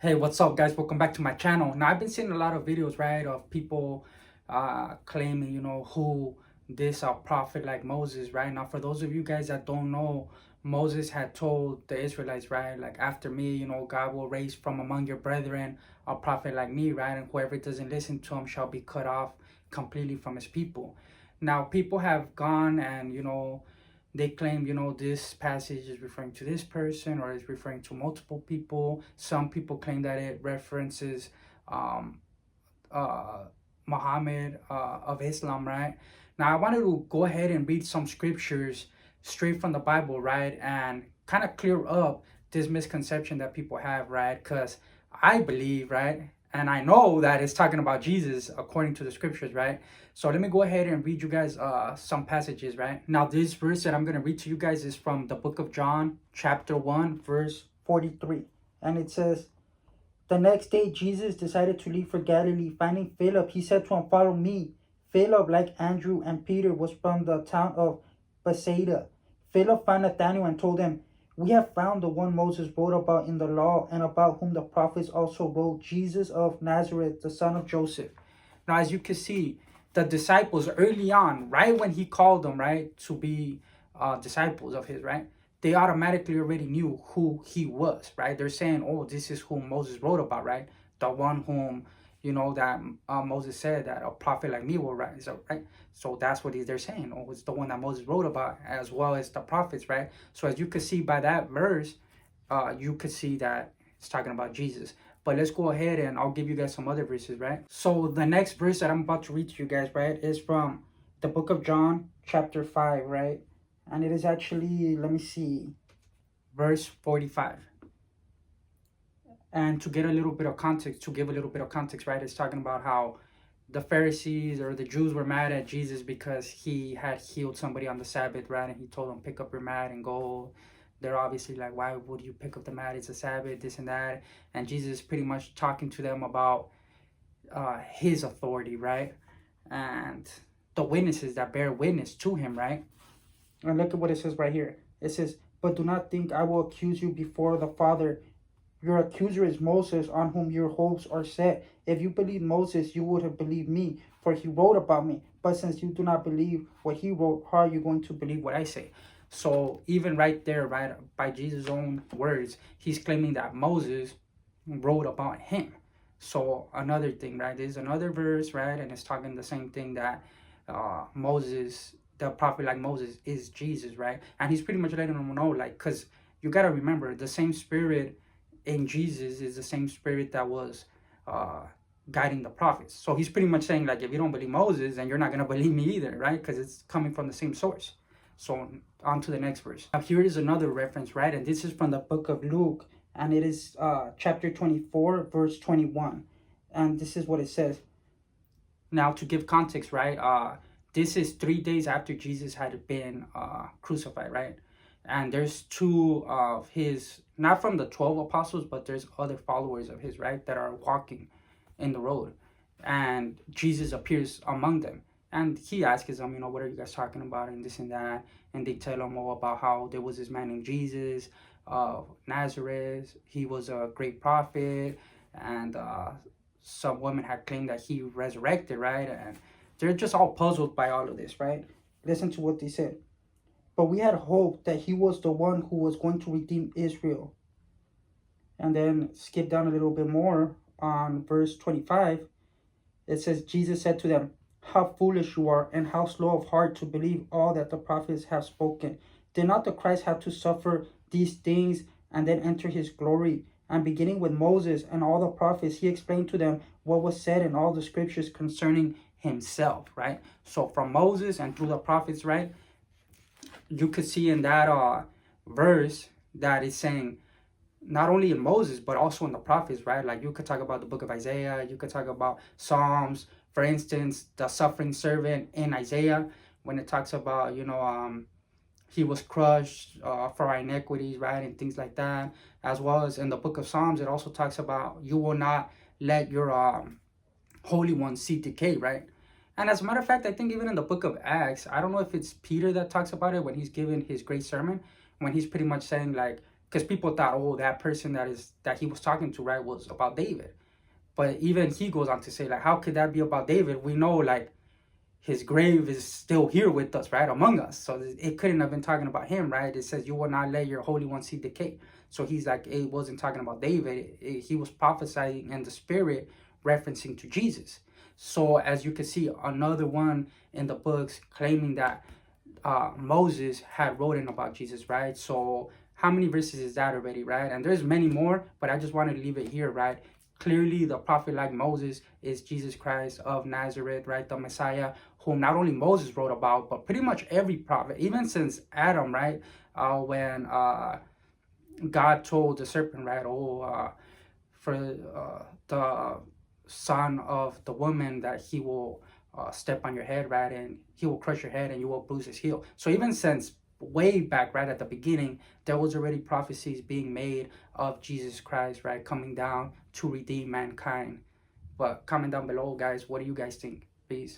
Hey, what's up, guys? Welcome back to my channel. Now, I've been seeing a lot of videos, right, of people claiming, who this prophet like Moses, right? Now, for those of you guys that don't know, Moses had told the Israelites, right, like after me, God will raise from among your brethren a prophet like me, right? And whoever doesn't listen to him shall be cut off completely from his people. Now, people have gone and, they claim, this passage is referring to this person or is referring to multiple people. Some people claim that it references um, uh, Muhammad of Islam, right? Now, I wanted to go ahead and read some scriptures straight from the Bible, right? And kind of clear up this misconception that people have, right? Because I believe, right? And I know that it's talking about Jesus according to the scriptures, right? So let me go ahead and read you guys some passages, right? Now, this verse that I'm going to read to you guys is from the book of John, chapter 1, verse 43. And it says, the next day, Jesus decided to leave for Galilee. Finding Philip, he said to him, "Follow me." Philip, like Andrew and Peter, was from the town of Bethsaida. Philip found Nathanael and told him, "We have found the one Moses wrote about in the law and about whom the prophets also wrote, Jesus of Nazareth, the son of Joseph." Now, as you can see, the disciples early on, right when he called them, right, to be disciples of his, right? They automatically already knew who he was, right? They're saying, "Oh, this is whom Moses wrote about, right? The one whom, that Moses said that a prophet like me will rise up, right?" So that's what they're saying. Oh, it's the one that Moses wrote about, as well as the prophets, right? So as you could see by that verse, you could see that it's talking about Jesus. But let's go ahead and I'll give you guys some other verses, right? So the next verse that I'm about to read to you guys, right, is from the book of John, chapter 5, right? And it is actually, let me see, verse 45. And to get a little bit of context, to give a little bit of context, right, it's talking about how the Pharisees or the Jews were mad at Jesus because he had healed somebody on the Sabbath, right? And he told them, pick up your mat and go. They're obviously like, why would you pick up the mat? It's a Sabbath, this and that. And Jesus is pretty much talking to them about his authority, right? And the witnesses that bear witness to him, right? And look at what it says right here. It says, "But do not think I will accuse you before the Father. Your accuser is Moses, on whom your hopes are set. If you believed Moses, you would have believed me, for he wrote about me. But since you do not believe what he wrote, how are you going to believe what I say?" So even right there, right, by Jesus' own words, he's claiming that Moses wrote about him. So another thing, right, there's another verse, right, and it's talking the same thing, that Moses, the prophet like Moses, is Jesus, right? And he's pretty much letting them know, like, because you got to remember, the same spirit in Jesus is the same spirit that was uh, guiding the prophets. So he's pretty much saying, like, if you don't believe Moses, then you're not going to believe me either, right? Because it's coming from the same source. So on to the next verse. Now here is another reference, right? And this is from the book of Luke, and it is chapter 24, verse 21. And this is what it says. Now, to give context, right? This is 3 days after Jesus had been crucified, right? And there's two of his, not from the 12 apostles, but there's other followers of his, right, that are walking in the road. And Jesus appears among them. And he asks them, what are you guys talking about, and this and that. And they tell him all about how there was this man named Jesus of Nazareth. He was a great prophet. And some women had claimed that he resurrected, right? And they're just all puzzled by all of this, right? Listen to what they said. "But we had hoped that he was the one who was going to redeem Israel." And then skip down a little bit more on verse 25. It says, "Jesus said to them, 'How foolish you are, and how slow of heart to believe all that the prophets have spoken. Did not the Christ have to suffer these things and then enter his glory?' And beginning with Moses and all the prophets, he explained to them what was said in all the scriptures concerning himself," right? So from Moses and through the prophets, right, you could see in that verse that it's saying not only in Moses, but also in the prophets, right? Like you could talk about the book of Isaiah, you could talk about Psalms, for instance, the suffering servant in Isaiah, when it talks about, he was crushed for our iniquities, right? And things like that. As well as in the book of Psalms, it also talks about you will not let your Holy One see decay, right? And as a matter of fact, I think even in the book of Acts, I don't know if it's Peter that talks about it when he's giving his great sermon, when he's pretty much saying, like, because people thought, oh, that person that he was talking to, right, was about David. But even he goes on to say, like, how could that be about David? We know, like, his grave is still here with us, right, among us. So it couldn't have been talking about him, right? It says, you will not let your Holy One see decay. So he's like, it wasn't talking about David. He was prophesying in the spirit, referencing to Jesus. So as you can see, another one in the books claiming that Moses had written about Jesus, right? So how many verses is that already, right? And there's many more, but I just wanted to leave it here, right? Clearly, the prophet like Moses is Jesus Christ of Nazareth, right? The Messiah, whom not only Moses wrote about, but pretty much every prophet, even since Adam, right? When God told the serpent, right? Oh, for the son of the woman that he will step on your head, right? And he will crush your head and you will bruise his heel. So even since way back, right at the beginning, there was already prophecies being made of Jesus Christ, right? Coming down to redeem mankind. But comment down below, guys. What do you guys think? Peace.